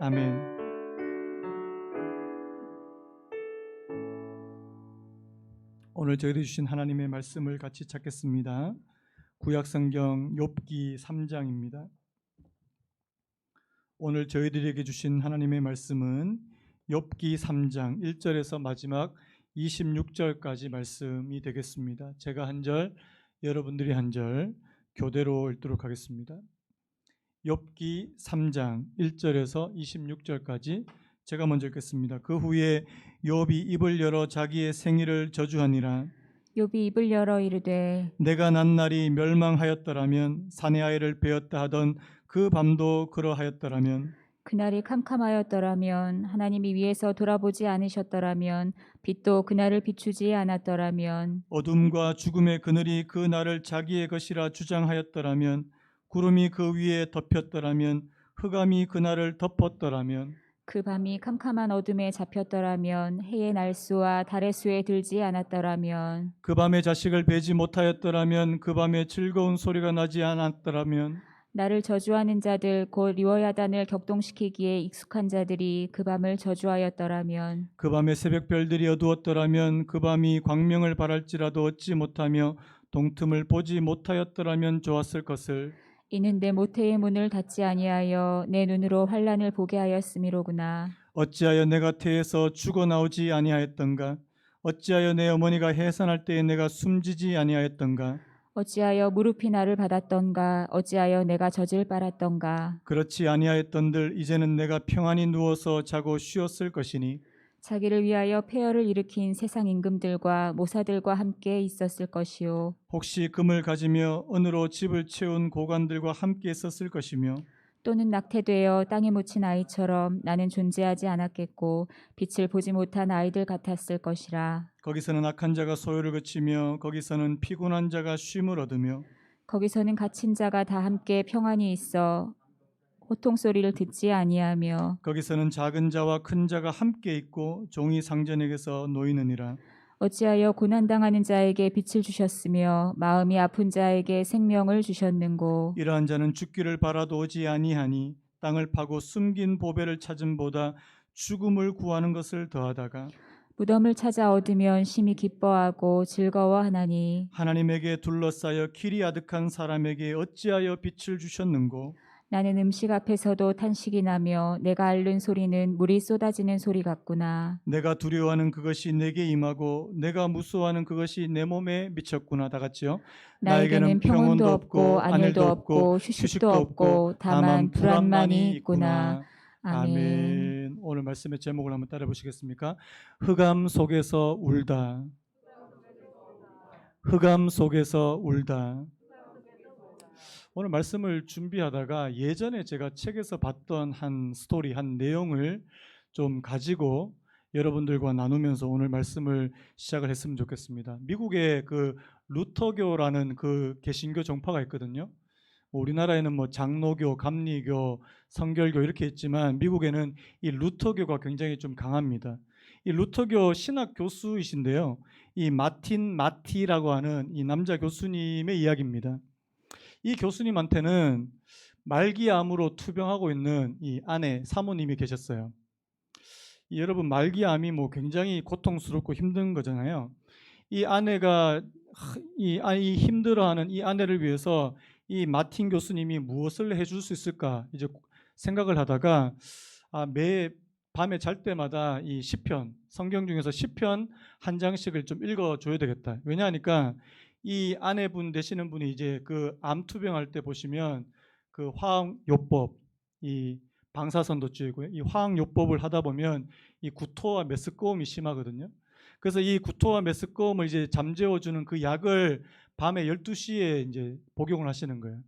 아멘. 오늘 저희들이 주신 하나님의 말씀을 같이 찾겠습니다. 구약성경 욥기 3장입니다. 오늘 저희들에게 주신 하나님의 말씀은 욥기 3장 1절에서 마지막 26절까지 말씀이 되겠습니다. 제가 한 절, 여러분들이 한 절 교대로 읽도록 하겠습니다. 욥기 3장 1절에서 26절까지 제가 먼저 읽겠습니다. 그 후에 욥이 입을 열어 자기의 생일을 저주하니라. 욥이 입을 열어 이르되 내가 난 날이 멸망하였더라면 사내 아이를 베었다 하던 그 밤도 그러하였더라면 그날이 캄캄하였더라면 하나님이 위에서 돌아보지 않으셨더라면 빛도 그날을 비추지 않았더라면 어둠과 죽음의 그늘이 그 날을 자기의 것이라 주장하였더라면 구름이 그 위에 덮였더라면 흑암이 그 날을 덮었더라면 그 밤이 캄캄한 어둠에 잡혔더라면 해의 날수와 달의 수에 들지 않았더라면 그 밤에 자식을 베지 못하였더라면 그 밤에 즐거운 소리가 나지 않았더라면 나를 저주하는 자들 곧 리워야단을 격동시키기에 익숙한 자들이 그 밤을 저주하였더라면 그 밤에 새벽별들이 어두웠더라면 그 밤이 광명을 발할지라도 얻지 못하며 동틈을 보지 못하였더라면 좋았을 것을. 이는 내 모태의 문을 닫지 아니하여 내 눈으로 환난을 보게 하였음이로구나. 어찌하여 내가 태에서 죽어 나오지 아니하였던가. 어찌하여 내 어머니가 해산할 때에 내가 숨지지 아니하였던가. 어찌하여 무릎이 나를 받았던가. 어찌하여 내가 젖을 빨았던가. 그렇지 아니하였던들 이제는 내가 평안히 누워서 자고 쉬었을 것이니 자기를 위하여 폐허를 일으킨 세상 임금들과 모사들과 함께 있었을 것이요 혹시 금을 가지며 은으로 집을 채운 고관들과 함께 있었을 것이며 또는 낙태되어 땅에 묻힌 아이처럼 나는 존재하지 않았겠고 빛을 보지 못한 아이들 같았을 것이라. 거기서는 악한 자가 소요를 그치며 거기서는 피곤한 자가 쉼을 얻으며 거기서는 갇힌 자가 다 함께 평안히 있어 호통 소리를 듣지 아니하며 거기서는 작은 자와 큰 자가 함께 있고 종이 상전에게서 놓이느니라. 어찌하여 고난당하는 자에게 빛을 주셨으며 마음이 아픈 자에게 생명을 주셨는고. 이러한 자는 죽기를 바라도 오지 아니하니 땅을 파고 숨긴 보배를 찾음보다 죽음을 구하는 것을 더하다가 무덤을 찾아 얻으면 심히 기뻐하고 즐거워하나니 하나님에게 둘러싸여 길이 아득한 사람에게 어찌하여 빛을 주셨는고. 나는 음식 앞에서도 탄식이 나며 내가 앓는 소리는 물이 쏟아지는 소리 같구나. 내가 두려워하는 그것이 내게 임하고 내가 무서워하는 그것이 내 몸에 미쳤구나. 다 같이요. 나에게는 평온도 없고 안일도 없고 휴식도 없고 다만 불안만이 있구나. 아멘. 오늘 말씀의 제목을 한번 따라 보시겠습니까? 흑암 속에서 울다. 흑암 속에서 울다. 오늘 말씀을 준비하다가 예전에 제가 책에서 봤던 한 스토리, 한 내용을 좀 가지고 여러분들과 나누면서 오늘 말씀을 시작을 했으면 좋겠습니다. 미국에 그 루터교라는 그 개신교 종파가 있거든요. 우리나라에는 뭐 장로교, 감리교, 성결교 이렇게 있지만 미국에는 이 루터교가 굉장히 좀 강합니다. 이 루터교 신학 교수이신데요. 이 마틴 마티라고 하는 이 남자 교수님의 이야기입니다. 이 교수님한테는 말기암으로 투병하고 있는 이 아내 사모님이 계셨어요. 여러분 말기암이 뭐 굉장히 고통스럽고 힘든 거잖아요. 이 아내가 이 힘들어하는 이 아내를 위해서 이 마틴 교수님이 무엇을 해줄 수 있을까 이제 생각을 하다가 매 밤에 잘 때마다 이 시편 성경 중에서 시편 한 장씩을 좀 읽어줘야 되겠다. 왜냐하니까 이 아내분 되시는 분이 이제 그 암 투병할 때 보시면 그 화학요법, 이 방사선도주의고요. 이 화학요법을 하다 보면 이 구토와 메스꺼움이 심하거든요. 그래서 이 구토와 메스꺼움을 이제 잠재워주는 그 약을 밤에 12시에 이제 복용을 하시는 거예요.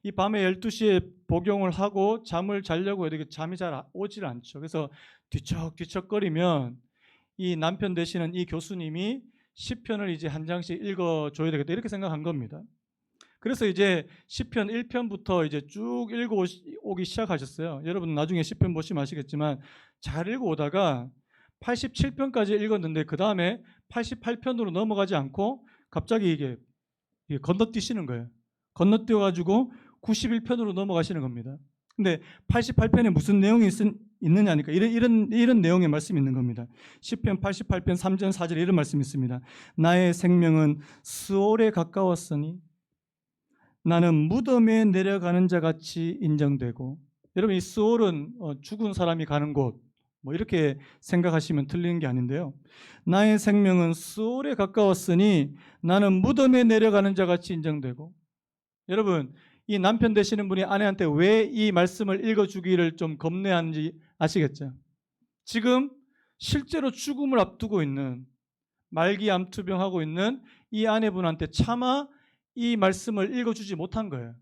이 밤에 12시에 복용을 하고 잠을 자려고 해도 잠이 잘 오질 않죠. 그래서 뒤척뒤척거리면 이 남편 되시는 이 교수님이 시편을 이제 한 장씩 읽어줘야 되겠다 이렇게 생각한 겁니다. 그래서 이제 시편 1편부터 이제 쭉 읽어오기 시작하셨어요. 여러분 나중에 시편 보시면 아시겠지만 잘 읽어오다가 87편까지 읽었는데 그 다음에 88편으로 넘어가지 않고 갑자기 이게 건너뛰시는 거예요. 건너뛰어가지고 91편으로 넘어가시는 겁니다. 근데 88편에 무슨 내용이 있느냐니까 이런 내용의 말씀이 있는 겁니다. 시편 88편 3절 4절에 이런 말씀이 있습니다. 나의 생명은 스올에 가까웠으니 나는 무덤에 내려가는 자 같이 인정되고, 여러분 이 스올은 죽은 사람이 가는 곳, 뭐 이렇게 생각하시면 틀리는 게 아닌데요. 나의 생명은 스올에 가까웠으니 나는 무덤에 내려가는 자 같이 인정되고. 여러분 이 남편 되시는 분이 아내한테 왜 이 말씀을 읽어주기를 좀 겁내하는지 아시겠죠? 지금 실제로 죽음을 앞두고 있는, 말기 암투병하고 있는 이 아내분한테 차마 이 말씀을 읽어주지 못한 거예요.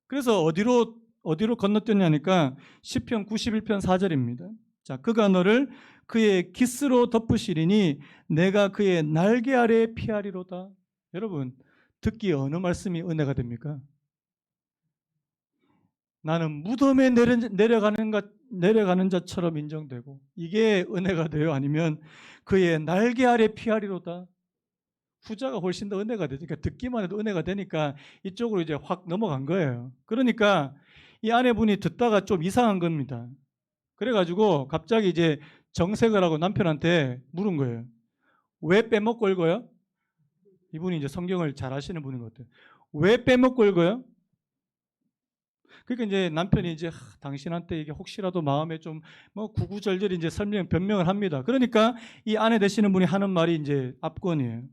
그래서 어디로 건너뛰냐니까 시편 91편 4절입니다. 자, 그가 너를 그의 깃으로 덮으시리니 내가 그의 날개 아래에 피하리로다. 여러분 듣기 어느 말씀이 은혜가 됩니까? 나는 무덤에 내려가는 자처럼 인정되고, 이게 은혜가 돼요? 아니면 그의 날개 아래 피하리로다? 후자가 훨씬 더 은혜가 되니까, 그러니까 듣기만 해도 은혜가 되니까 이쪽으로 이제 확 넘어간 거예요. 그러니까 이 아내분이 듣다가 좀 이상한 겁니다. 그래가지고 갑자기 이제 정색을 하고 남편한테 물은 거예요. 왜 빼먹고 읽어요? 이분이 이제 성경을 잘 아시는 분인 것 같아요. 왜 빼먹고 읽어요? 그러니까 이제 남편이 이제 당신한테 이게 혹시라도 마음에 좀 뭐 구구절절 이제 변명을 합니다. 그러니까 이 아내 되시는 분이 하는 말이 이제 압권이에요.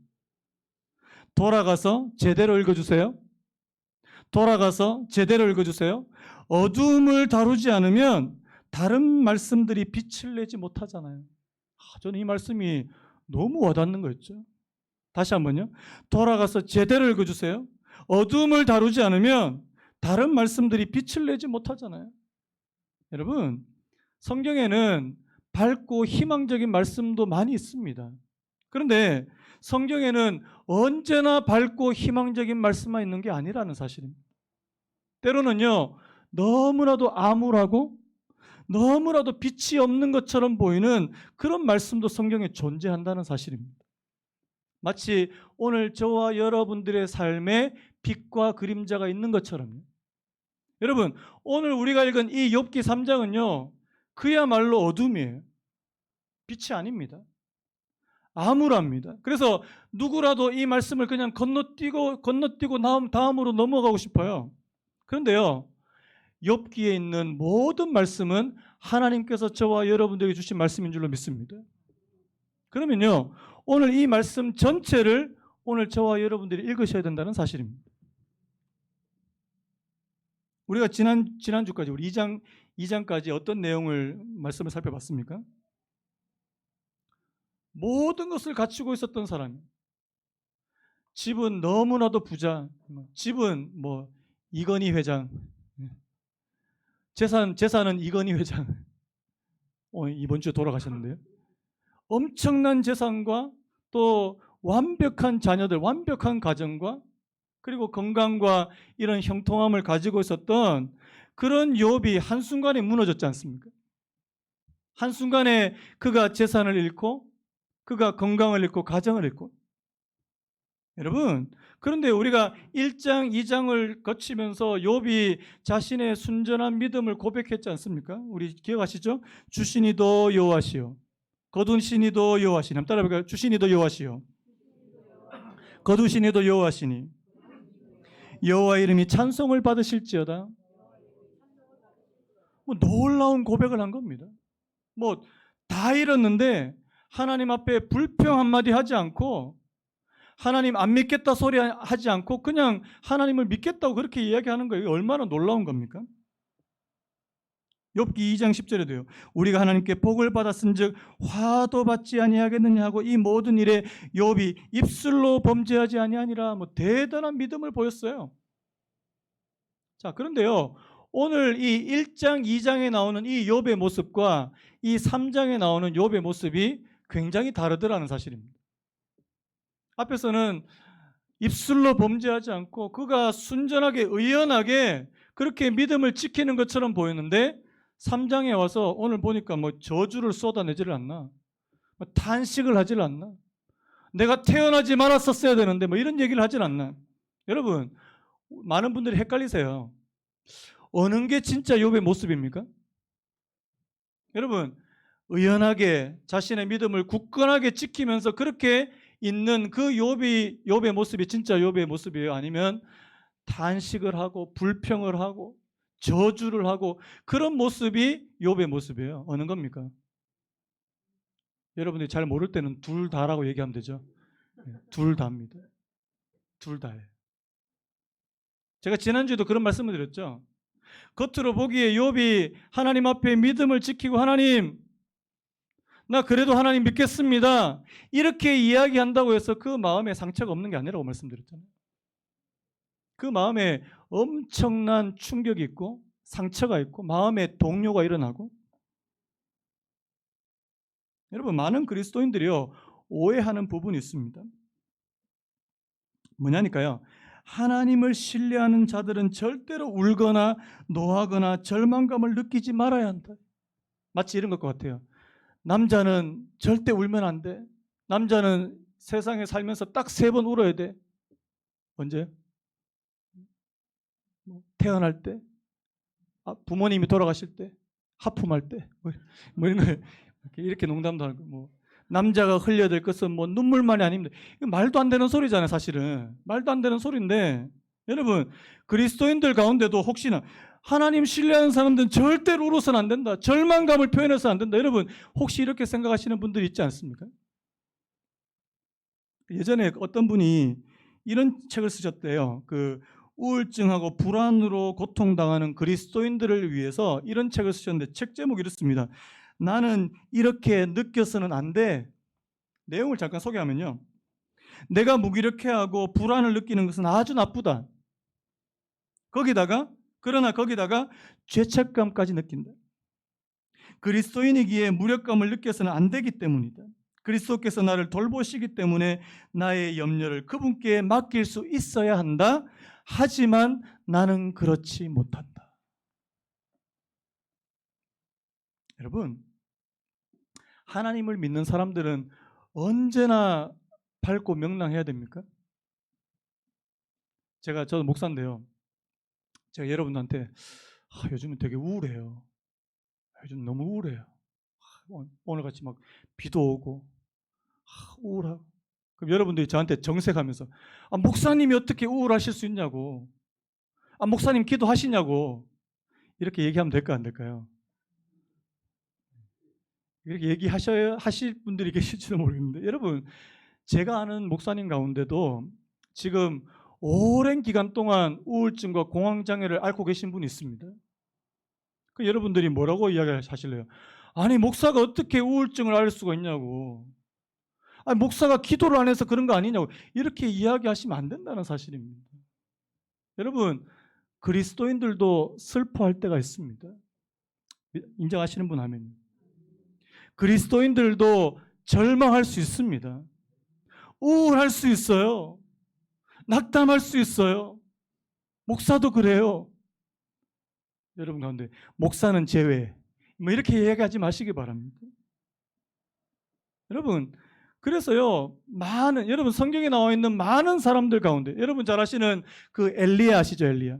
돌아가서 제대로 읽어주세요. 돌아가서 제대로 읽어주세요. 어둠을 다루지 않으면 다른 말씀들이 빛을 내지 못하잖아요. 저는 이 말씀이 너무 와닿는 거였죠. 다시 한번요. 돌아가서 제대로 읽어주세요. 어둠을 다루지 않으면 다른 말씀들이 빛을 내지 못하잖아요. 여러분 성경에는 밝고 희망적인 말씀도 많이 있습니다. 그런데 성경에는 언제나 밝고 희망적인 말씀만 있는 게 아니라는 사실입니다. 때로는요 너무나도 암울하고 너무나도 빛이 없는 것처럼 보이는 그런 말씀도 성경에 존재한다는 사실입니다. 마치 오늘 저와 여러분들의 삶에 빛과 그림자가 있는 것처럼요. 여러분 오늘 우리가 읽은 이 욥기 3장은요 그야말로 어둠이에요. 빛이 아닙니다. 암울합니다. 그래서 누구라도 이 말씀을 그냥 건너뛰고 다음으로 넘어가고 싶어요. 그런데요 욥기에 있는 모든 말씀은 하나님께서 저와 여러분들에게 주신 말씀인 줄로 믿습니다. 그러면요 오늘 이 말씀 전체를 오늘 저와 여러분들이 읽으셔야 된다는 사실입니다. 우리가 지난주까지 우리 2장까지 어떤 내용을 말씀을 살펴봤습니까? 모든 것을 갖추고 있었던 사람, 집은 너무나도 부자, 집은 뭐 이건희 회장, 재산은 이건희 회장, 이번 주에 돌아가셨는데요. 엄청난 재산과 또 완벽한 자녀들, 완벽한 가정과 그리고 건강과 이런 형통함을 가지고 있었던 그런 욥이 한순간에 무너졌지 않습니까? 한순간에 그가 재산을 잃고 그가 건강을 잃고 가정을 잃고. 여러분 그런데 우리가 1장 2장을 거치면서 욥이 자신의 순전한 믿음을 고백했지 않습니까? 우리 기억하시죠? 주시니도 여호와시요 거두시니도 여호와시니. 한번 따라해볼까요? 주시니도 여호와시요 거두시니도 여호와시니 여호와 이름이 찬송을 받으실지어다. 놀라운 고백을 한 겁니다. 다 잃었는데 하나님 앞에 불평 한마디 하지 않고 하나님 안 믿겠다 소리 하지 않고 그냥 하나님을 믿겠다고 그렇게 이야기하는 거예요. 얼마나 놀라운 겁니까? 욥기 2장 10절에도요. 우리가 하나님께 복을 받았은즉 화도 받지 아니하겠느냐 하고 이 모든 일에 욥이 입술로 범죄하지 아니하니라. 대단한 믿음을 보였어요. 자, 그런데요. 오늘 이 1장 2장에 나오는 이 욥의 모습과 이 3장에 나오는 욥의 모습이 굉장히 다르더라는 사실입니다. 앞에서는 입술로 범죄하지 않고 그가 순전하게 의연하게 그렇게 믿음을 지키는 것처럼 보였는데 3장에 와서 오늘 보니까 저주를 쏟아내지를 않나, 탄식을 하질 않나, 내가 태어나지 말았었어야 되는데 이런 얘기를 하질 않나. 여러분 많은 분들이 헷갈리세요. 어느 게 진짜 욥의 모습입니까? 여러분, 의연하게 자신의 믿음을 굳건하게 지키면서 그렇게 있는 그 욥의 모습이 진짜 욥의 모습이에요? 아니면 탄식을 하고 불평을 하고 저주를 하고 그런 모습이 욥의 모습이에요? 어느 겁니까? 여러분들이 잘 모를 때는 둘 다라고 얘기하면 되죠. 둘 다입니다. 둘 다예요. 제가 지난주에도 그런 말씀을 드렸죠. 겉으로 보기에 욥이 하나님 앞에 믿음을 지키고 하나님 나 그래도 하나님 믿겠습니다. 이렇게 이야기한다고 해서 그 마음에 상처가 없는 게 아니라고 말씀드렸잖아요. 그 마음에 엄청난 충격이 있고 상처가 있고 마음에 동요가 일어나고 여러분 많은 그리스도인들이요 오해하는 부분이 있습니다. 뭐냐니까요. 하나님을 신뢰하는 자들은 절대로 울거나 노하거나 절망감을 느끼지 말아야 한다. 마치 이런 것 같아요. 남자는 절대 울면 안 돼. 남자는 세상에 살면서 딱 3번 울어야 돼. 언제? 태어날 때, 부모님이 돌아가실 때, 하품할 때, 뭐 이런 거 이렇게 농담도 하고 뭐 남자가 흘려야 될 것은 뭐 눈물만이 아닙니다. 이거 말도 안 되는 소리잖아요, 사실은. 말도 안 되는 소리인데 여러분 그리스도인들 가운데도 혹시나 하나님 신뢰하는 사람들은 절대로 울어서는 안 된다. 절망감을 표현해서는 안 된다. 여러분 혹시 이렇게 생각하시는 분들이 있지 않습니까? 예전에 어떤 분이 이런 책을 쓰셨대요. 그 우울증하고 불안으로 고통당하는 그리스도인들을 위해서 이런 책을 쓰셨는데 책 제목이 이렇습니다. 나는 이렇게 느껴서는 안 돼. 내용을 잠깐 소개하면요. 내가 무기력해하고 불안을 느끼는 것은 아주 나쁘다. 그러나 거기다가 죄책감까지 느낀다. 그리스도인이기에 무력감을 느껴서는 안 되기 때문이다. 그리스도께서 나를 돌보시기 때문에 나의 염려를 그분께 맡길 수 있어야 한다. 하지만 나는 그렇지 못한다. 여러분, 하나님을 믿는 사람들은 언제나 밝고 명랑해야 됩니까? 저도 목사인데요. 제가 여러분한테 요즘은 되게 우울해요. 요즘 너무 우울해요. 오늘같이 막 비도 오고 우울하고. 그럼 여러분들이 저한테 정색하면서 목사님이 어떻게 우울하실 수 있냐고. 목사님 기도하시냐고. 이렇게 얘기하면 될까 안 될까요? 이렇게 하실 분들이 계실지도 모르겠는데 여러분 제가 아는 목사님 가운데도 지금 오랜 기간 동안 우울증과 공황장애를 앓고 계신 분이 있습니다. 그 여러분들이 뭐라고 이야기하실래요? 아니 목사가 어떻게 우울증을 앓을 수가 있냐고. 아니 목사가 기도를 안 해서 그런 거 아니냐고. 이렇게 이야기하시면 안 된다는 사실입니다. 여러분 그리스도인들도 슬퍼할 때가 있습니다. 인정하시는 분 하면. 그리스도인들도 절망할 수 있습니다. 우울할 수 있어요. 낙담할 수 있어요. 목사도 그래요. 여러분 가운데 목사는 제외. 뭐 이렇게 이야기하지 마시기 바랍니다. 여러분 그래서요 여러분 성경에 나와 있는 많은 사람들 가운데 여러분 잘 아시는 그 엘리야 아시죠? 엘리야.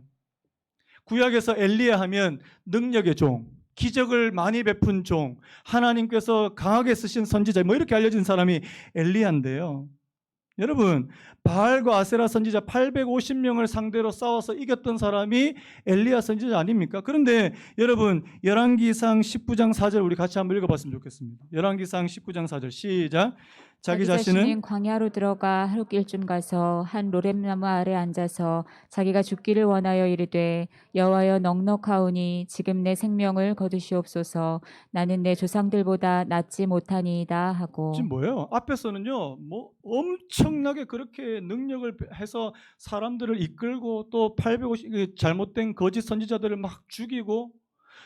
구약에서 엘리야 하면 능력의 종, 기적을 많이 베푼 종, 하나님께서 강하게 쓰신 선지자 뭐 이렇게 알려진 사람이 엘리야인데요. 여러분 바알과 아세라 선지자 850명을 상대로 싸워서 이겼던 사람이 엘리야 선지자 아닙니까? 그런데 여러분 열왕기상 19장 4절 우리 같이 한번 읽어봤으면 좋겠습니다. 열왕기상 19장 4절 시작. 자기 자신은 광야로 들어가 하룻길쯤 가서 한 로뎀나무 아래 앉아서 자기가 죽기를 원하여 이르되 여호와여 넉넉하오니 지금 내 생명을 거두시옵소서. 나는 내 조상들보다 낫지 못하니이다 하고. 지금 뭐예요? 앞에서는요 뭐 엄청나게 그렇게 능력을 해서 사람들을 이끌고 또 850 잘못된 거짓 선지자들을 막 죽이고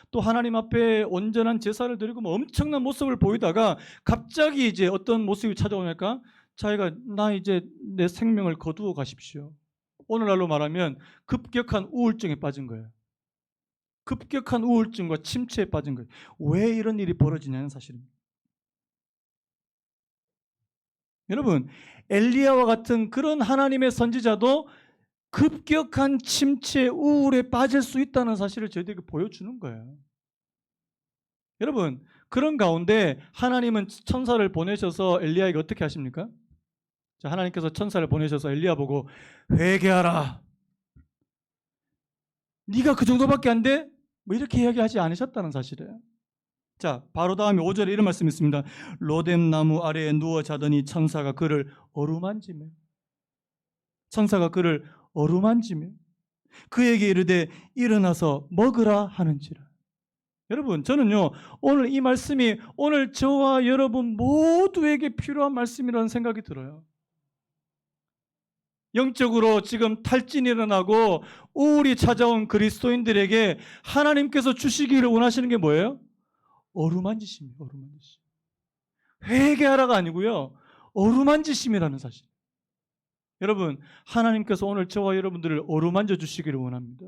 또 하나님 앞에 온전한 제사를 드리고 뭐 엄청난 모습을 보이다가 갑자기 이제 어떤 모습이 찾아오니까 자기가 나 이제 내 생명을 거두어 가십시오. 오늘날로 말하면 급격한 우울증에 빠진 거예요. 급격한 우울증과 침체에 빠진 거예요. 왜 이런 일이 벌어지냐는 사실입니다. 여러분 엘리야와 같은 그런 하나님의 선지자도 급격한 침체, 우울에 빠질 수 있다는 사실을 저희들에게 보여주는 거예요. 여러분, 그런 가운데 하나님은 천사를 보내셔서 엘리야에게 어떻게 하십니까? 자, 하나님께서 천사를 보내셔서 엘리야 보고 회개하라. 네가 그 정도밖에 안 돼? 뭐 이렇게 이야기하지 않으셨다는 사실이에요. 자, 바로 다음에 5절에 이런 말씀이 있습니다. 로뎀 나무 아래에 누워 자더니 천사가 그를 어루만지며 그에게 이르되 일어나서 먹으라 하는지라. 여러분, 저는요 오늘 이 말씀이 오늘 저와 여러분 모두에게 필요한 말씀이라는 생각이 들어요. 영적으로 지금 탈진이 일어나고 우울이 찾아온 그리스도인들에게 하나님께서 주시기를 원하시는 게 뭐예요? 어루만지심이에요. 어루만지심. 회개하라가 아니고요, 어루만지심이라는 사실. 여러분, 하나님께서 오늘 저와 여러분들을 어루만져 주시기를 원합니다.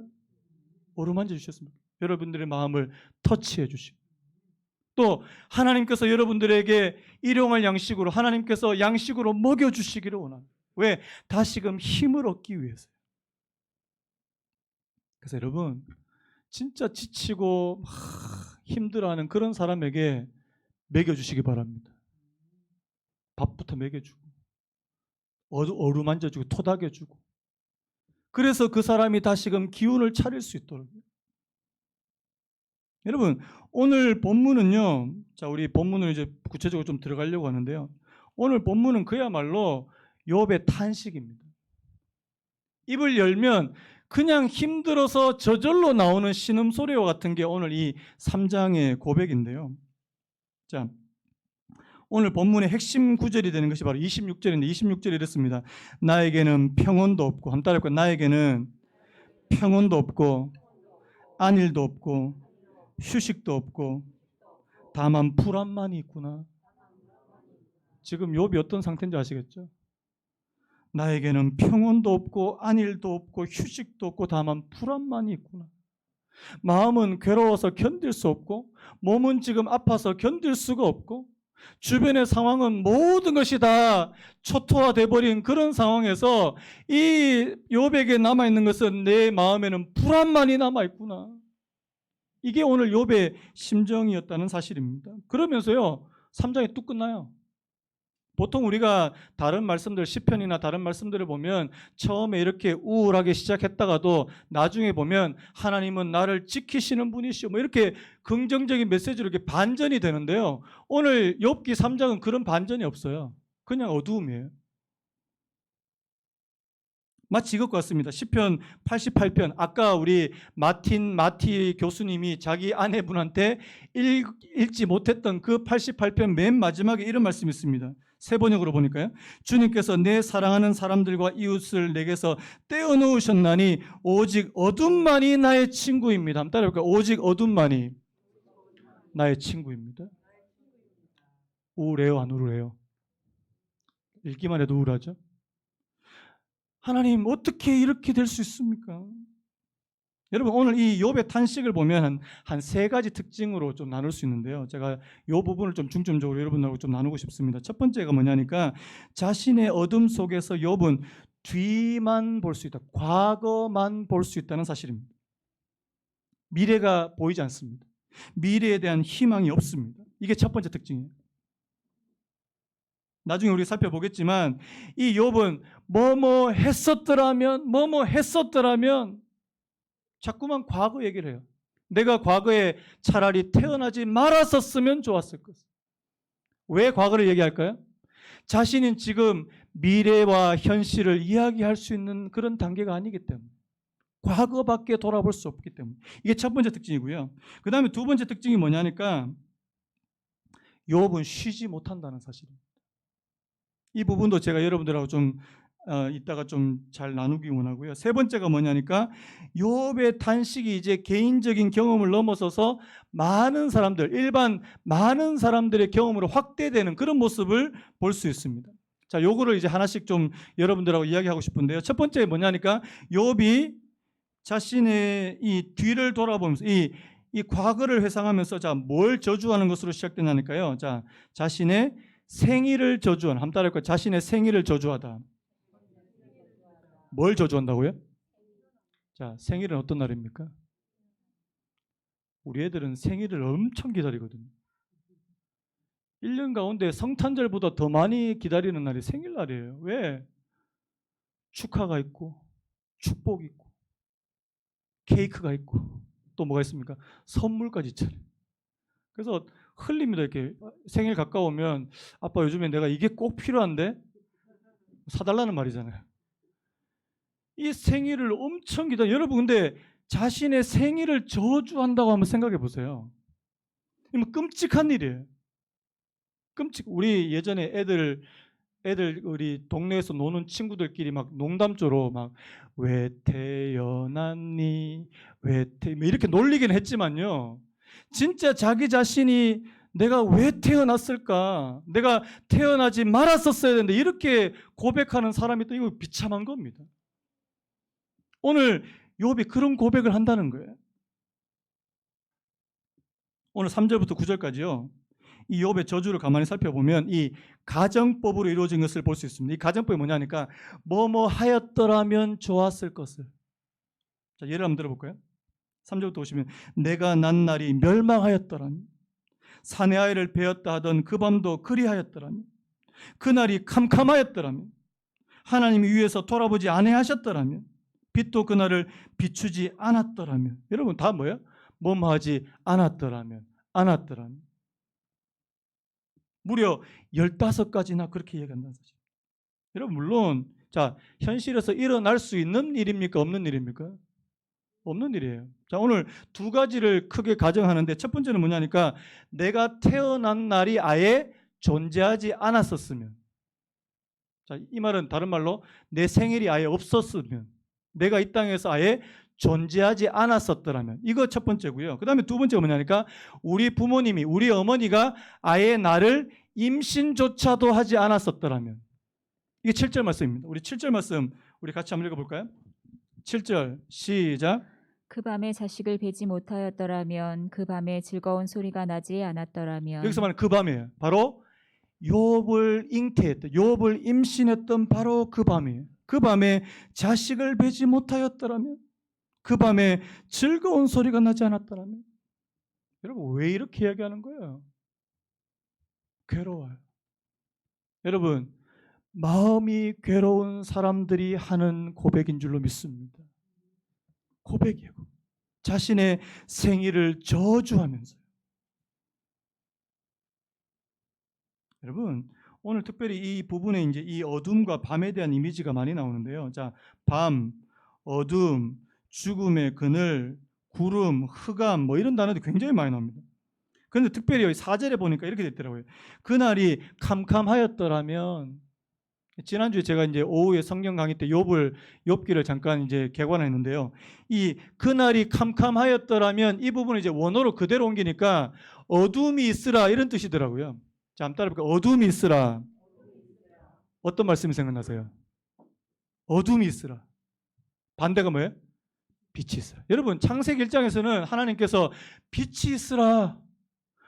어루만져 주셨습니다. 여러분들의 마음을 터치해 주시고, 또 하나님께서 여러분들에게 일용할 양식으로, 하나님께서 양식으로 먹여 주시기를 원합니다. 왜? 다시금 힘을 얻기 위해서요. 그래서 여러분, 진짜 지치고 힘들어하는 그런 사람에게 먹여주시기 바랍니다. 밥부터 먹여주고 어루만져주고 토닥여주고, 그래서 그 사람이 다시금 기운을 차릴 수 있도록. 여러분, 오늘 본문은요, 자, 우리 본문을 이제 구체적으로 좀 들어가려고 하는데요, 오늘 본문은 그야말로 욥의 탄식입니다. 입을 열면 그냥 힘들어서 저절로 나오는 신음소리와 같은 게 오늘 이 3장의 고백인데요. 자, 오늘 본문의 핵심 구절이 되는 것이 바로 26절인데 26절이 이렇습니다. 나에게는 평온도 없고, 한번 따라할까요? 나에게는 평온도 없고 안일도 없고 휴식도 없고 다만 불안만이 있구나. 지금 욥이 어떤 상태인지 아시겠죠? 나에게는 평온도 없고 안일도 없고 휴식도 없고 다만 불안만이 있구나. 마음은 괴로워서 견딜 수 없고, 몸은 지금 아파서 견딜 수가 없고, 주변의 상황은 모든 것이 다 초토화돼 버린 그런 상황에서 이 욥에게 남아있는 것은 내 마음에는 불안만이 남아있구나. 이게 오늘 욥의 심정이었다는 사실입니다. 그러면서요 3장이 뚝 끝나요. 보통 우리가 다른 말씀들, 시편이나 다른 말씀들을 보면 처음에 이렇게 우울하게 시작했다가도 나중에 보면 하나님은 나를 지키시는 분이시오, 뭐 이렇게 긍정적인 메시지로 이렇게 반전이 되는데요, 오늘 욥기 3장은 그런 반전이 없어요. 그냥 어두움이에요. 마치 이것 같습니다. 시편 88편, 아까 우리 마티 교수님이 자기 아내분한테 읽지 못했던 그 88편 맨 마지막에 이런 말씀이 있습니다. 새 번역으로 보니까요. 주님께서 내 사랑하는 사람들과 이웃을 내게서 떼어놓으셨나니 오직 어둠만이 나의 친구입니다. 한번 따라해볼까요? 오직 어둠만이 나의 친구입니다. 우울해요, 안 우울해요? 읽기만 해도 우울하죠? 하나님, 어떻게 이렇게 될 수 있습니까? 여러분, 오늘 이 욥의 탄식을 보면 한 세 가지 특징으로 좀 나눌 수 있는데요, 제가 이 부분을 좀 중점적으로 여러분들하고 좀 나누고 싶습니다. 첫 번째가 뭐냐니까, 자신의 어둠 속에서 욥은 뒤만 볼 수 있다, 과거만 볼 수 있다는 사실입니다. 미래가 보이지 않습니다. 미래에 대한 희망이 없습니다. 이게 첫 번째 특징이에요. 나중에 우리 살펴보겠지만 이 욥은 뭐뭐 했었더라면 자꾸만 과거 얘기를 해요. 내가 과거에 차라리 태어나지 말았었으면 좋았을 것. 왜 과거를 얘기할까요? 자신은 지금 미래와 현실을 이야기할 수 있는 그런 단계가 아니기 때문에, 과거밖에 돌아볼 수 없기 때문에. 이게 첫 번째 특징이고요. 그 다음에 두 번째 특징이 뭐냐니까, 욥은 쉬지 못한다는 사실입니다. 이 부분도 제가 여러분들하고 좀 이따가 좀 잘 나누기 원하고요. 세 번째가 뭐냐니까, 욥의 탄식이 이제 개인적인 경험을 넘어서서 많은 사람들의 경험으로 확대되는 그런 모습을 볼 수 있습니다. 자, 요거를 이제 하나씩 좀 여러분들하고 이야기하고 싶은데요. 첫 번째 뭐냐니까, 욥이 자신의 이 뒤를 돌아보면서 이 과거를 회상하면서, 자, 뭘 저주하는 것으로 시작되냐니까요. 자, 자신의 생일을 저주하는, 한번 따라할까요? 자신의 생일을 저주하다. 뭘 저주한다고요? 자, 생일은 어떤 날입니까? 우리 애들은 생일을 엄청 기다리거든요. 1년 가운데 성탄절보다 더 많이 기다리는 날이 생일날이에요. 왜? 축하가 있고 축복이 있고 케이크가 있고 또 뭐가 있습니까? 선물까지 있잖아요. 그래서 흘립니다. 이렇게 생일 가까우면 아빠 요즘에 내가 이게 꼭 필요한데 사달라는 말이잖아요. 이 생일을 엄청 기다려. 여러분 근데 자신의 생일을 저주한다고 한번 생각해 보세요. 이거 끔찍한 일이에요. 우리 예전에 애들 우리 동네에서 노는 친구들끼리 막 농담조로 막 왜 태어났니 뭐 이렇게 놀리긴 했지만요. 진짜 자기 자신이 내가 왜 태어났을까? 내가 태어나지 말았었어야 되는데 이렇게 고백하는 사람이 또 이거 비참한 겁니다. 오늘 욥이 그런 고백을 한다는 거예요. 오늘 3절부터 9절까지요. 이 욥의 저주를 가만히 살펴보면 이 가정법으로 이루어진 것을 볼 수 있습니다. 이 가정법이 뭐냐니까 뭐뭐 하였더라면 좋았을 것을. 자, 예를 한번 들어볼까요? 3절부터 보시면 내가 난 날이 멸망하였더라면 사내 아이를 베었다 하던 그 밤도 그리하였더라면 그날이 캄캄하였더라면 하나님이 위에서 돌아보지 아니하셨더라면 빛도 그날을 비추지 않았더라면 여러분 다 뭐예요? 뭐뭐하지 않았더라면 무려 15가지나 그렇게 얘기한다는 사실. 여러분 물론 자 현실에서 일어날 수 있는 일입니까? 없는 일입니까? 없는 일이에요. 자 오늘 두 가지를 크게 가정하는데 첫 번째는 뭐냐니까 내가 태어난 날이 아예 존재하지 않았었으면 자, 이 말은 다른 말로 내 생일이 아예 없었으면 내가 이 땅에서 아예 존재하지 않았었더라면 이거 첫 번째고요. 그 다음에 두 번째가 뭐냐니까 우리 부모님이 우리 어머니가 아예 나를 임신조차도 하지 않았었더라면 이게 7절 말씀입니다. 우리 7절 말씀 우리 같이 한번 읽어볼까요? 7절 시작. 그 밤에 자식을 베지 못하였더라면 그 밤에 즐거운 소리가 나지 않았더라면 여기서 말하는 그 밤이에요. 바로 욥을 잉태했던 욥을 임신했던 바로 그 밤이에요. 그 밤에 자식을 베지 못하였더라면 그 밤에 즐거운 소리가 나지 않았더라면 여러분 왜 이렇게 이야기하는 거예요? 괴로워요. 여러분 마음이 괴로운 사람들이 하는 고백인 줄로 믿습니다. 고백이에요. 자신의 생일을 저주하면서 여러분 오늘 특별히 이 부분에 이제 이 어둠과 밤에 대한 이미지가 많이 나오는데요. 자, 밤, 어둠, 죽음의 그늘, 구름, 흑암 뭐 이런 단어들이 굉장히 많이 나옵니다. 그런데 특별히 여기 4절에 보니까 이렇게 됐더라고요. 그날이 캄캄하였더라면 지난주에 제가 이제 오후에 성경 강의 때 욥기를 잠깐 이제 개관했는데요. 이 그날이 캄캄하였더라면 이 부분을 이제 원어로 그대로 옮기니까 어둠이 있으라 이런 뜻이더라고요. 자, 한번 따라볼까요? 어둠이 있으라. 어떤 말씀이 생각나세요? 어둠이 있으라. 반대가 뭐예요? 빛이 있으라. 여러분 창세기 1장에서는 하나님께서 빛이 있으라.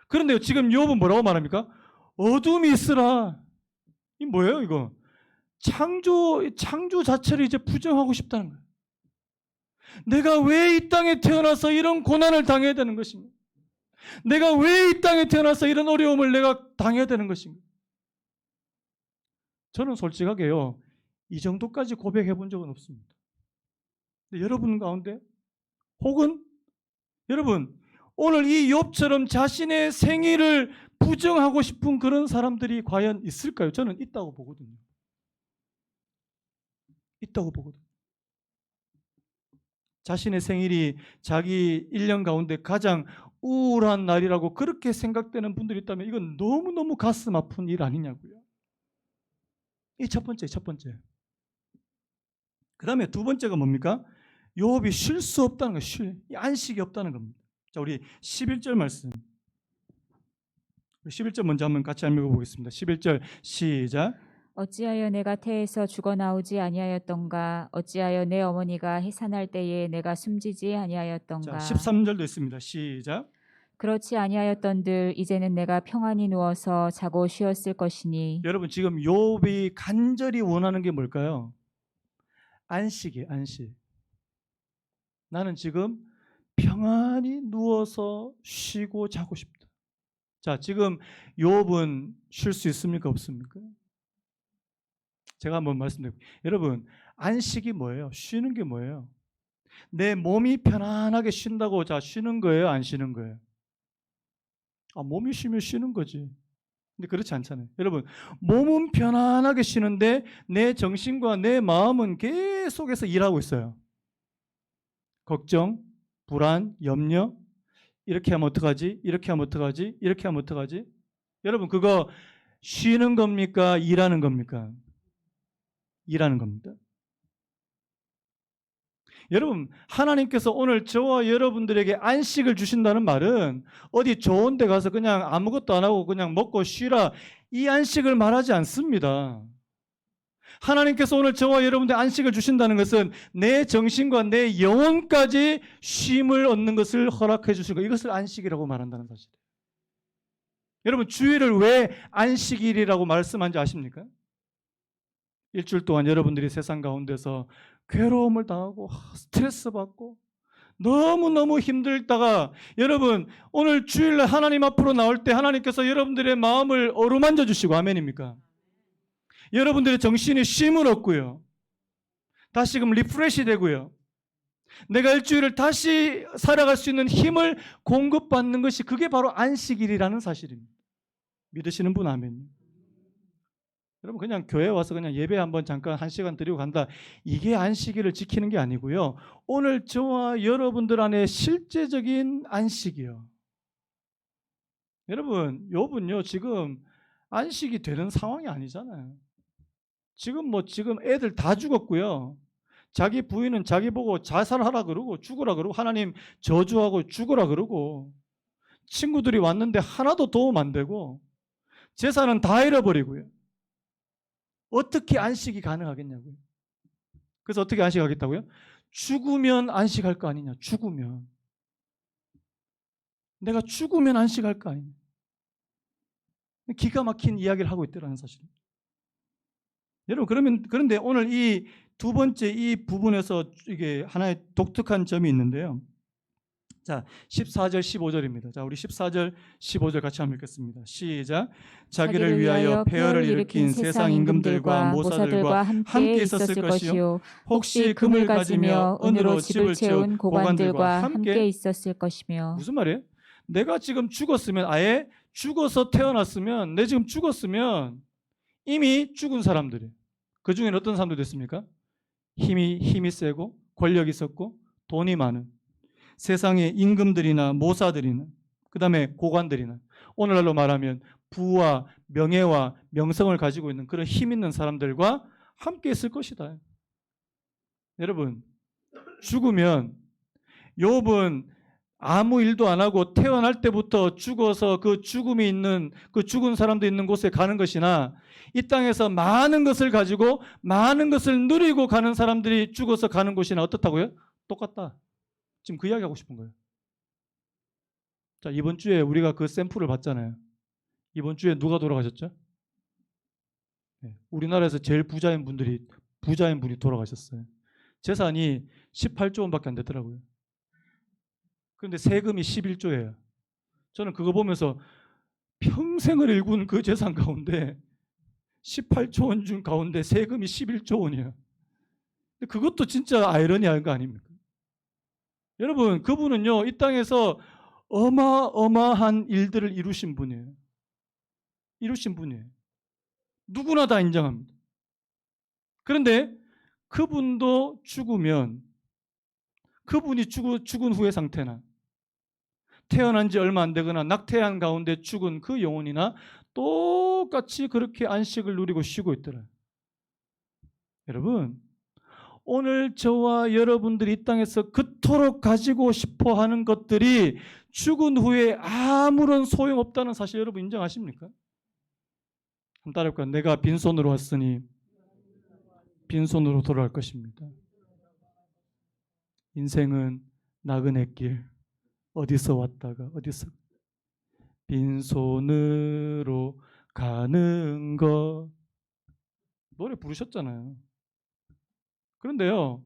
그런데 지금 욥은 뭐라고 말합니까? 어둠이 있으라. 이 뭐예요 이거? 창조 자체를 이제 부정하고 싶다는 거예요. 내가 왜 이 땅에 태어나서 이런 고난을 당해야 되는 것인가? 내가 왜 이 땅에 태어나서 이런 어려움을 내가 당해야 되는 것인가? 저는 솔직하게요. 이 정도까지 고백해 본 적은 없습니다. 근데 여러분 가운데 혹은 여러분 오늘 이 욥처럼 자신의 생일을 부정하고 싶은 그런 사람들이 과연 있을까요? 저는 있다고 보거든요. 있다고 보거든요. 자신의 생일이 자기 1년 가운데 가장 우울한 날이라고 그렇게 생각되는 분들이 있다면 이건 너무너무 가슴 아픈 일 아니냐고요. 이 첫 번째. 그 다음에 두 번째가 뭡니까? 욥이 쉴 수 없다는 거예요. 안식이 없다는 겁니다. 자, 우리 11절 말씀. 11절 먼저 한번 같이 읽어보겠습니다. 11절 시작. 어찌하여 내가 태에서 죽어 나오지 아니하였던가 어찌하여 내 어머니가 해산할 때에 내가 숨지지 자, 아니하였던가 13절도 있습니다. 시작. 그렇지 아니하였던들 이제는 내가 평안히 누워서 자고 쉬었을 것이니 여러분 지금 욥이 간절히 원하는 게 뭘까요? 안식이에요. 안식. 나는 지금 평안히 누워서 쉬고 자고 싶다. 자, 지금 욥은 쉴 수 있습니까? 없습니까? 제가 한번 말씀드릴게요. 여러분, 안식이 뭐예요? 쉬는 게 뭐예요? 내 몸이 편안하게 쉰다고 자 쉬는 거예요? 안 쉬는 거예요? 몸이 쉬면 쉬는 거지. 근데 그렇지 않잖아요. 여러분, 몸은 편안하게 쉬는데 내 정신과 내 마음은 계속해서 일하고 있어요. 걱정, 불안, 염려. 이렇게 하면 어떡하지? 이렇게 하면 어떡하지? 이렇게 하면 어떡하지? 여러분, 그거 쉬는 겁니까? 일하는 겁니까? 일하는 겁니다. 여러분, 하나님께서 오늘 저와 여러분들에게 안식을 주신다는 말은 어디 좋은 데 가서 그냥 아무것도 안 하고 그냥 먹고 쉬라, 이 안식을 말하지 않습니다. 하나님께서 오늘 저와 여러분들 안식을 주신다는 것은 내 정신과 내 영혼까지 쉼을 얻는 것을 허락해 주신 것, 이것을 안식이라고 말한다는 사실이에요. 여러분, 주일을 왜 안식일이라고 말씀한지 아십니까? 일주일 동안 여러분들이 세상 가운데서 괴로움을 당하고 스트레스 받고 너무너무 힘들다가 여러분 오늘 주일날 하나님 앞으로 나올 때 하나님께서 여러분들의 마음을 어루만져 주시고, 아멘입니까? 여러분들의 정신이 쉼을 얻고요, 다시금 리프레시 되고요, 내가 일주일을 다시 살아갈 수 있는 힘을 공급받는 것이, 그게 바로 안식일이라는 사실입니다. 믿으시는 분 아멘. 여러분, 그냥 교회 와서 그냥 예배 한번 잠깐 1시간 드리고 간다, 이게 안식일을 지키는 게 아니고요, 오늘 저와 여러분들 안에 실제적인 안식이요. 여러분, 욥은요 지금 안식이 되는 상황이 아니잖아요. 지금 애들 다 죽었고요, 자기 부인은 자기 보고 자살하라 그러고 죽으라 그러고 하나님 저주하고 죽으라 그러고, 친구들이 왔는데 하나도 도움 안 되고 재산은 다 잃어버리고요. 어떻게 안식이 가능하겠냐고요. 그래서 어떻게 안식하겠다고요? 죽으면 안식할 거 아니냐. 죽으면, 내가 죽으면 안식할 거 아니냐. 기가 막힌 이야기를 하고 있더라는 사실입니다. 여러분, 그런데 오늘 이 두 번째 이 부분에서 이게 하나의 독특한 점이 있는데요. 자, 14절 15절입니다. 자, 우리 14절 15절 같이 한번 읽겠습니다. 시작. 자기를 위하여 폐허를 일으킨 세상 임금들과 모사들과 함께 있었을 것이요, 혹시 금을 가지며 은으로 집을 채운 고관들과 함께 있었을 것이며. 무슨 말이에요? 내가 지금 죽었으면, 아예 죽어서 태어났으면, 내 지금 죽었으면 이미 죽은 사람들이, 그 중에는 어떤 사람들이 됐습니까? 힘이 세고 권력이 있었고 돈이 많은 세상의 임금들이나 모사들이나 그 다음에 고관들이나, 오늘날로 말하면 부와 명예와 명성을 가지고 있는 그런 힘 있는 사람들과 함께 있을 것이다. 여러분, 죽으면, 욥은 아무 일도 안 하고 태어날 때부터 죽어서 그 죽음이 있는, 그 죽은 사람도 있는 곳에 가는 것이나, 이 땅에서 많은 것을 가지고 많은 것을 누리고 가는 사람들이 죽어서 가는 곳이나 어떻다고요? 똑같다. 지금 그 이야기 하고 싶은 거예요. 자, 이번 주에 우리가 그 샘플을 봤잖아요. 이번 주에 누가 돌아가셨죠? 네, 우리나라에서 제일 부자인 분이 돌아가셨어요. 재산이 18조 원밖에 안 되더라고요. 그런데 세금이 11조예요. 저는 그거 보면서 평생을 일군 그 재산 가운데 18조 원 중 가운데 세금이 11조 원이에요. 그것도 진짜 아이러니한 거 아닙니까? 여러분, 그분은요 이 땅에서 어마어마한 일들을 이루신 분이에요. 누구나 다 인정합니다. 그런데 그분도 죽으면, 그분이 죽은 후의 상태나 태어난 지 얼마 안 되거나 낙태한 가운데 죽은 그 영혼이나 똑같이 그렇게 안식을 누리고 쉬고 있더라. 여러분, 오늘 저와 여러분들이 이 땅에서 그토록 가지고 싶어 하는 것들이 죽은 후에 아무런 소용없다는 사실 여러분 인정하십니까? 한번 따라해볼까요? 내가 빈손으로 왔으니 빈손으로 돌아갈 것입니다. 인생은 나그네 길, 어디서 왔다가 어디서, 빈손으로 가는 것, 노래 부르셨잖아요. 그런데요,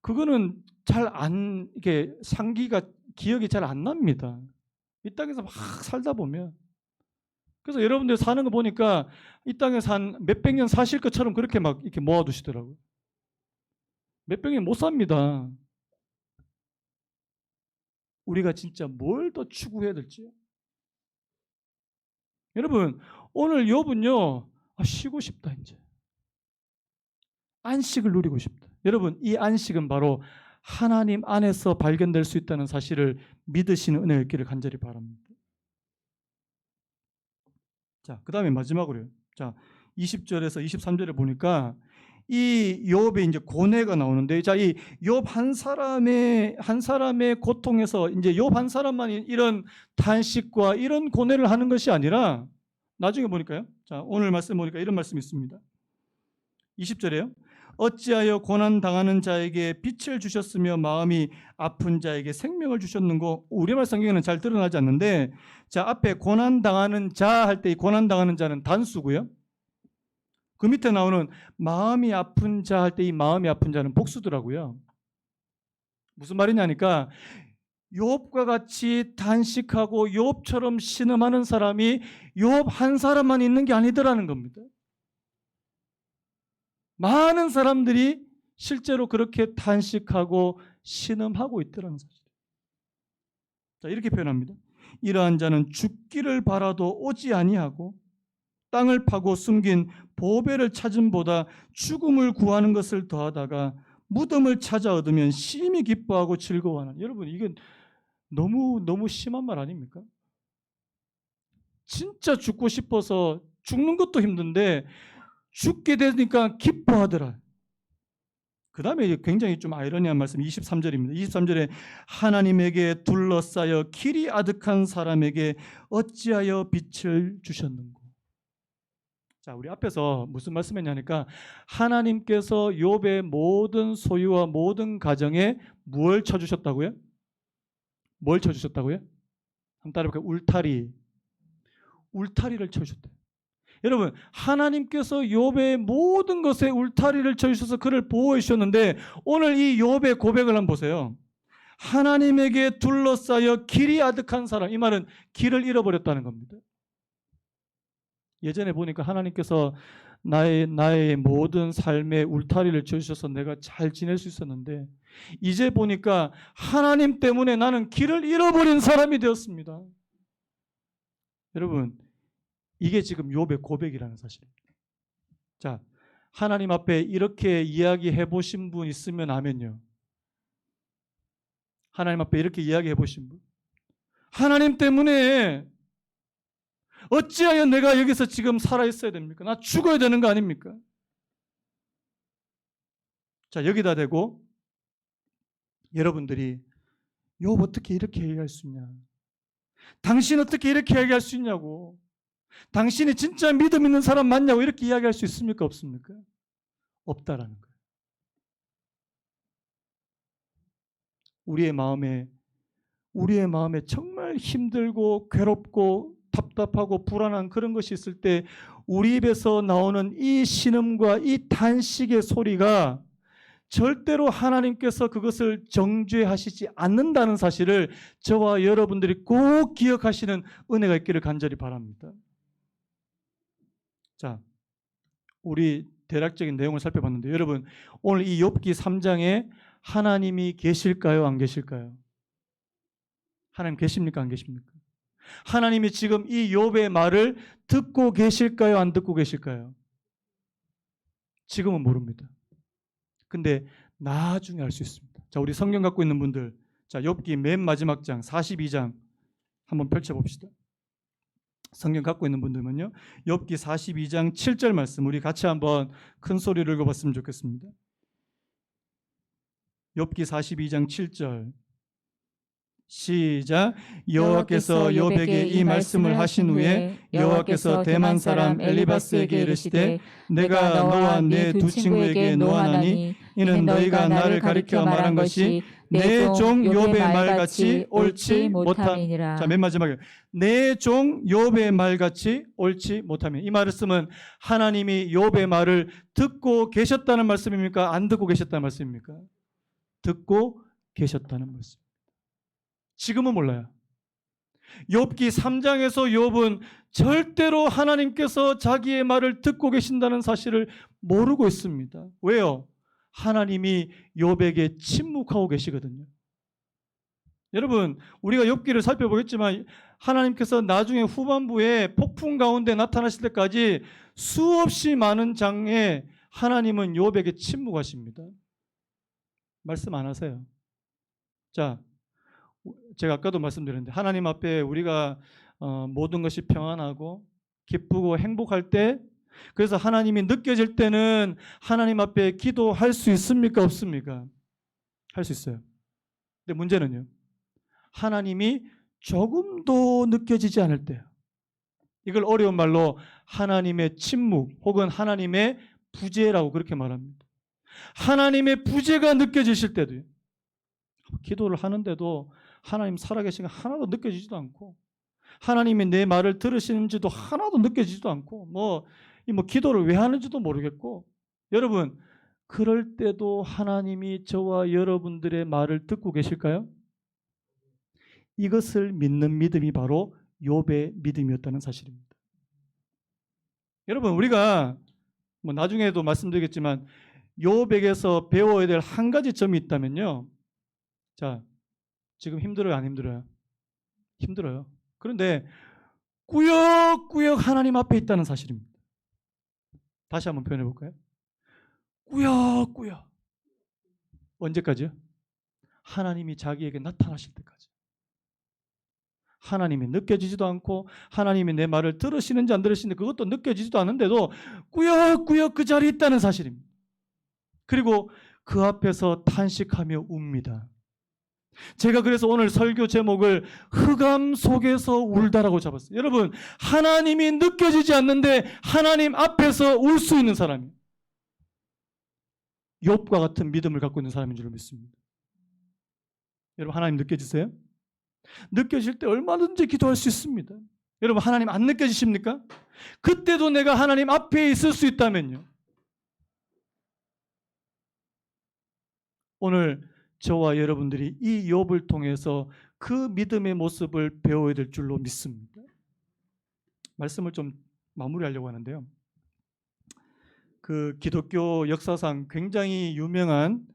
그거는 잘 안 이게 상기가 기억이 잘 안 납니다. 이 땅에서 막 살다 보면. 그래서 여러분들 사는 거 보니까 이 땅에서 한 몇백 년 사실 것처럼 그렇게 막 이렇게 모아두시더라고요. 몇백 년 못 삽니다. 우리가 진짜 뭘 더 추구해야 될지. 여러분, 오늘 욥은요, 쉬고 싶다, 이제. 안식을 누리고 싶다. 여러분, 이 안식은 바로 하나님 안에서 발견될 수 있다는 사실을 믿으시는 은혜가 있기를 간절히 바랍니다. 자, 그 다음에 마지막으로요. 자, 20절에서 23절에 보니까 이 욥의 이제 고뇌가 나오는데, 자, 이 욥 한 사람의 고통에서 이제 욥 한 사람만 이런 탄식과 이런 고뇌를 하는 것이 아니라 나중에 보니까요. 자, 오늘 말씀 보니까 이런 말씀이 있습니다. 20절에요. 어찌하여 고난 당하는 자에게 빛을 주셨으며 마음이 아픈 자에게 생명을 주셨는고. 우리말 성경에는 잘 드러나지 않는데, 자, 앞에 고난 당하는 자 할 때 이 고난 당하는 자는 단수고요. 그 밑에 나오는 마음이 아픈 자 할 때 이 마음이 아픈 자는 복수더라고요. 무슨 말이냐니까 욥과 같이 단식하고 욥처럼 신음하는 사람이 욥 한 사람만 있는 게 아니더라는 겁니다. 많은 사람들이 실제로 그렇게 단식하고 신음하고 있더라는 사실. 자, 이렇게 표현합니다. 이러한 자는 죽기를 바라도 오지 아니하고 땅을 파고 숨긴 보배를 찾음보다 죽음을 구하는 것을 더하다가 무덤을 찾아 얻으면 심히 기뻐하고 즐거워하는. 여러분, 이건 너무 심한 말 아닙니까? 진짜 죽고 싶어서 죽는 것도 힘든데 죽게 되니까 기뻐하더라. 그 다음에 굉장히 좀 아이러니한 말씀 23절입니다. 23절에 하나님에게 둘러싸여 길이 아득한 사람에게 어찌하여 빛을 주셨는고. 자, 우리 앞에서 무슨 말씀했냐니까 하나님께서 욥의 모든 소유와 모든 가정에 뭘 쳐주셨다고요? 뭘 쳐주셨다고요? 한번 따라해볼까요? 울타리를 쳐주셨대요. 여러분, 하나님께서 욥의 모든 것에 울타리를 쳐주셔서 그를 보호해 주셨는데 오늘 이 욥의 고백을 한번 보세요. 하나님에게 둘러싸여 길이 아득한 사람. 이 말은 길을 잃어버렸다는 겁니다. 예전에 보니까 하나님께서 나의 모든 삶에 울타리를 쳐주셔서 내가 잘 지낼 수 있었는데 이제 보니까 하나님 때문에 나는 길을 잃어버린 사람이 되었습니다. 여러분, 이게 지금 욥의 고백이라는 사실입니다. 자, 하나님 앞에 이렇게 이야기해 보신 분 있으면 아멘요. 하나님 앞에 이렇게 이야기해 보신 분. 하나님 때문에 어찌하여 내가 여기서 지금 살아있어야 됩니까? 나 죽어야 되는 거 아닙니까? 자, 여기다 대고 여러분들이 욥 어떻게 이렇게 얘기할 수 있냐? 당신 어떻게 이렇게 얘기할 수 있냐고. 당신이 진짜 믿음 있는 사람 맞냐고 이렇게 이야기할 수 있습니까? 없습니까? 없다라는 거예요. 우리의 마음에 정말 힘들고 괴롭고 답답하고 불안한 그런 것이 있을 때 우리 입에서 나오는 이 신음과 이 탄식의 소리가 절대로 하나님께서 그것을 정죄하시지 않는다는 사실을 저와 여러분들이 꼭 기억하시는 은혜가 있기를 간절히 바랍니다. 자, 우리 대략적인 내용을 살펴봤는데 여러분, 오늘 이 욥기 3장에 하나님이 계실까요? 안 계실까요? 하나님 계십니까? 안 계십니까? 하나님이 지금 이 욥의 말을 듣고 계실까요? 안 듣고 계실까요? 지금은 모릅니다. 근데 나중에 알 수 있습니다. 자, 우리 성경 갖고 있는 분들, 자, 욥기 맨 마지막 장 42장 한번 펼쳐봅시다. 성경 갖고 있는 분들은요, 욥기 42장 7절 말씀 우리 같이 한번 큰 소리를 읽어봤으면 좋겠습니다. 욥기 42장 7절 시작. 여호와께서 욥에게 이 말씀을 하신 후에 여호와께서 대만 사람 엘리바스에게 이르시되 내가 너와 내 두 친구에게 노하나니 이는 너희가 나를 가리켜 말한 것이 내 종 욥의 말같이 옳지 못함이니라. 자, 맨 마지막에 내 종 욥의 말같이 옳지 못함이니라. 이 말씀은 하나님이 욥의 말을 듣고 계셨다는 말씀입니까? 안 듣고 계셨다는 말씀입니까? 듣고 계셨다는 말씀. 지금은 몰라요. 욥기 3장에서 욥은 절대로 하나님께서 자기의 말을 듣고 계신다는 사실을 모르고 있습니다. 왜요? 하나님이 욥에게 침묵하고 계시거든요. 여러분, 우리가 욥기를 살펴보겠지만 하나님께서 나중에 후반부에 폭풍 가운데 나타나실 때까지 수없이 많은 장에 하나님은 욥에게 침묵하십니다. 말씀 안 하세요. 자, 제가 아까도 말씀드렸는데 하나님 앞에 우리가 모든 것이 평안하고 기쁘고 행복할 때, 그래서 하나님이 느껴질 때는 하나님 앞에 기도할 수 있습니까? 없습니까? 할 수 있어요. 근데 문제는요, 하나님이 조금도 느껴지지 않을 때요. 이걸 어려운 말로 하나님의 침묵 혹은 하나님의 부재라고 그렇게 말합니다. 하나님의 부재가 느껴지실 때도요. 기도를 하는데도 하나님 살아계신 게 하나도 느껴지지도 않고, 하나님이 내 말을 들으시는지도 하나도 느껴지지도 않고, 뭐 기도를 왜 하는지도 모르겠고, 여러분, 그럴 때도 하나님이 저와 여러분들의 말을 듣고 계실까요? 이것을 믿는 믿음이 바로 욥의 믿음이었다는 사실입니다. 여러분, 우리가 나중에도 말씀드리겠지만 욥에게서 배워야 될 한 가지 점이 있다면요. 자, 지금 힘들어요, 안 힘들어요? 힘들어요. 그런데 꾸역꾸역 하나님 앞에 있다는 사실입니다. 다시 한번 표현해 볼까요? 꾸역꾸역. 언제까지요? 하나님이 자기에게 나타나실 때까지. 하나님이 느껴지지도 않고 하나님이 내 말을 들으시는지 안 들으시는지 그것도 느껴지지도 않는데도 꾸역꾸역 그 자리에 있다는 사실입니다. 그리고 그 앞에서 탄식하며 웁니다. 제가 그래서 오늘 설교 제목을 흑암 속에서 울다라고 잡았어요. 여러분, 하나님이 느껴지지 않는데 하나님 앞에서 울 수 있는 사람이 욥과 같은 믿음을 갖고 있는 사람인 줄 믿습니다. 여러분, 하나님 느껴지세요? 느껴질 때 얼마든지 기도할 수 있습니다. 여러분, 하나님 안 느껴지십니까? 그때도 내가 하나님 앞에 있을 수 있다면요. 오늘 저와 여러분들이 이 욥을 통해서 그 믿음의 모습을 배워야 될 줄로 믿습니다. 말씀을 좀 마무리하려고 하는데요. 그 기독교 역사상 굉장히 유명한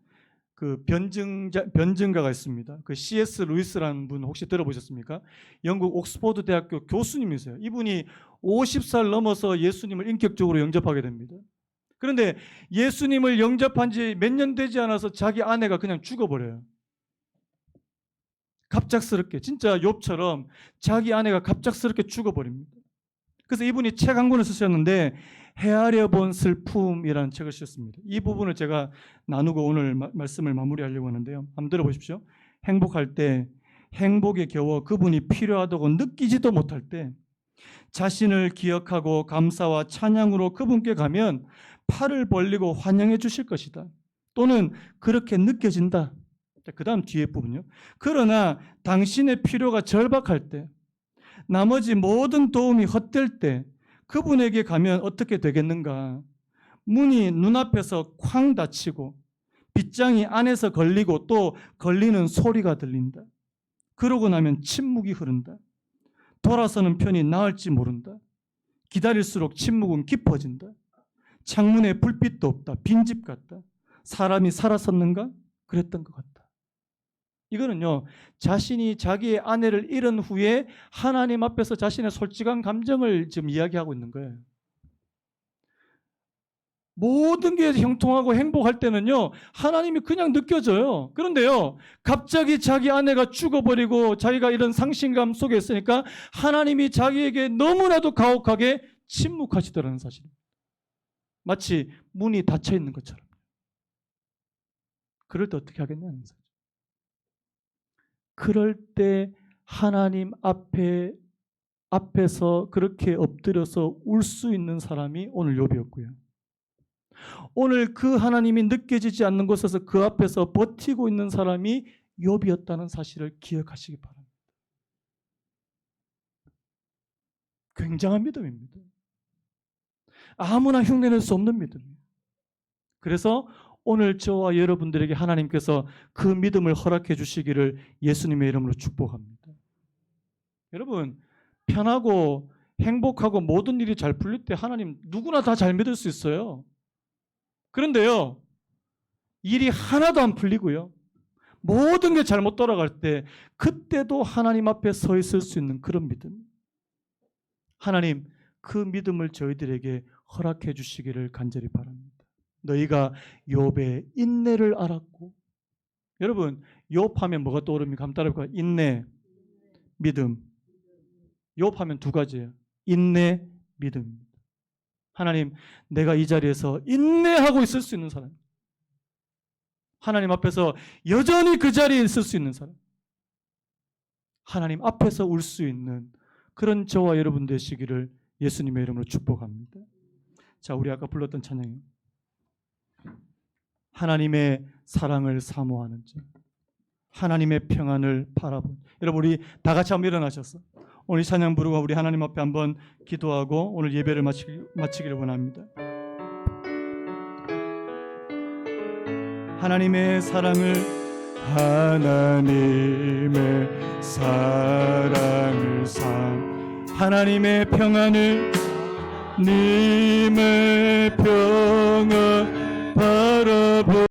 그 변증가가 있습니다. 그 C.S. 루이스라는 분 혹시 들어보셨습니까? 영국 옥스퍼드 대학교 교수님이세요. 이분이 50살 넘어서 예수님을 인격적으로 영접하게 됩니다. 그런데 예수님을 영접한 지 몇 년 되지 않아서 자기 아내가 그냥 죽어버려요. 갑작스럽게, 진짜 욥처럼 자기 아내가 갑작스럽게 죽어버립니다. 그래서 이분이 책 한 권을 쓰셨는데 헤아려 본 슬픔이라는 책을 쓰셨습니다. 이 부분을 제가 나누고 오늘 말씀을 마무리하려고 하는데요. 한번 들어보십시오. 행복할 때, 행복에 겨워 그분이 필요하다고 느끼지도 못할 때 자신을 기억하고 감사와 찬양으로 그분께 가면 팔을 벌리고 환영해 주실 것이다. 또는 그렇게 느껴진다. 그 다음 뒤에 부분요. 그러나 당신의 필요가 절박할 때, 나머지 모든 도움이 헛될 때 그분에게 가면 어떻게 되겠는가? 문이 눈앞에서 쾅 닫히고 빗장이 안에서 걸리고 또 걸리는 소리가 들린다. 그러고 나면 침묵이 흐른다. 돌아서는 편이 나을지 모른다. 기다릴수록 침묵은 깊어진다. 창문에 불빛도 없다. 빈집 같다. 사람이 살았었는가? 그랬던 것 같다. 이거는요, 자신이 자기의 아내를 잃은 후에 하나님 앞에서 자신의 솔직한 감정을 지금 이야기하고 있는 거예요. 모든 게 형통하고 행복할 때는요, 하나님이 그냥 느껴져요. 그런데요, 갑자기 자기 아내가 죽어버리고 자기가 이런 상실감 속에 있으니까 하나님이 자기에게 너무나도 가혹하게 침묵하시더라는 사실입니다. 마치 문이 닫혀 있는 것처럼. 그럴 때 어떻게 하겠냐는 거죠. 그럴 때 하나님 앞에서 그렇게 엎드려서 울 수 있는 사람이 오늘 욥이었고요. 오늘 그 하나님이 느껴지지 않는 곳에서 그 앞에서 버티고 있는 사람이 욥이었다는 사실을 기억하시기 바랍니다. 굉장한 믿음입니다. 아무나 흉내낼 수 없는 믿음이에요. 그래서 오늘 저와 여러분들에게 하나님께서 그 믿음을 허락해 주시기를 예수님의 이름으로 축복합니다. 여러분, 편하고 행복하고 모든 일이 잘 풀릴 때 하나님 누구나 다 잘 믿을 수 있어요. 그런데요, 일이 하나도 안 풀리고요, 모든 게 잘못 돌아갈 때 그때도 하나님 앞에 서 있을 수 있는 그런 믿음, 하나님 그 믿음을 저희들에게 허락해 주시기를 간절히 바랍니다. 너희가 욥의 인내를 알았고, 여러분 욥하면 뭐가 떠오릅니까? 한번 따라해볼까요? 인내, 믿음. 욥하면 두 가지예요. 인내, 믿음. 하나님, 내가 이 자리에서 인내하고 있을 수 있는 사람, 하나님 앞에서 여전히 그 자리에 있을 수 있는 사람, 하나님 앞에서 울 수 있는 그런 저와 여러분 되시기를 예수님의 이름으로 축복합니다. 자, 우리 아까 불렀던 찬양이에요. 하나님의 사랑을 사모하는 자, 하나님의 평안을 바라본. 여러분, 우리 다 같이 한번 일어나셔서 오늘 이 찬양 부르고 우리 하나님 앞에 한번 기도하고 오늘 예배를 마치기를 원합니다. 하나님의 사랑을, 하나님의 사랑을 하나님의 평안을, 님의 평안 바라보